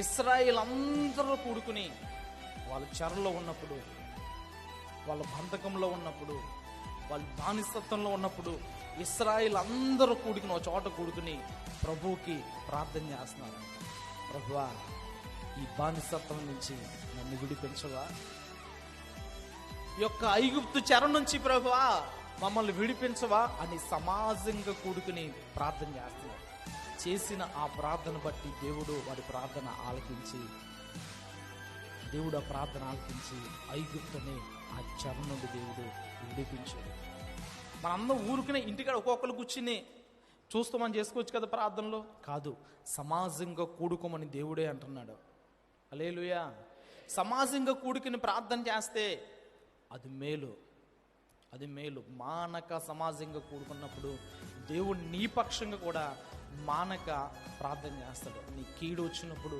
ఇశ్రాయేల్ అందరూ కూడుకుని వాళ్ళు చెరలో ఉన్నప్పుడు, వాళ్ళ బంధకంలో ఉన్నప్పుడు, వాళ్ళు బానిసత్వంలో ఉన్నప్పుడు ఇశ్రాయేల్ అందరూ కూడుకుని ఒక చోట కూడుకుని ప్రభువుకి ప్రార్థన చేస్తున్నారు. ప్రభువా, ఈ బానిసత్వం నుంచి నన్ను విడిపించవా, ఈ యొక్క ఐగుప్తు చెర నుంచి ప్రభువా మమ్మల్ని విడిపించవా అని సమాజంగా కూడుకుని ప్రార్థన చేస్తున్నారు. చేసిన ఆ ప్రార్థన బట్టి దేవుడు వాడి ప్రార్థన ఆలకించి, ఐగుప్తుని ఆ చెర నుండి దేవుడు విడిపించాడు. మనందరం ఊరుకునే ఇంటికాడ ఒక్కొక్కరు కూర్చుని చూస్తామని చేసుకోవచ్చు కదా ప్రార్థనలో. కాదు, సమాజంగా కూడుకోమని దేవుడే అంటున్నాడు. హల్లెలూయా. సమాజంగా కూడుకుని ప్రార్థన చేస్తే అది మేలు. మానక సమాజంగా కూడుకున్నప్పుడు దేవుడు నీ పక్షంగా కూడా మానక ప్రార్థన చేస్తాడు. నీ కీడు వచ్చినప్పుడు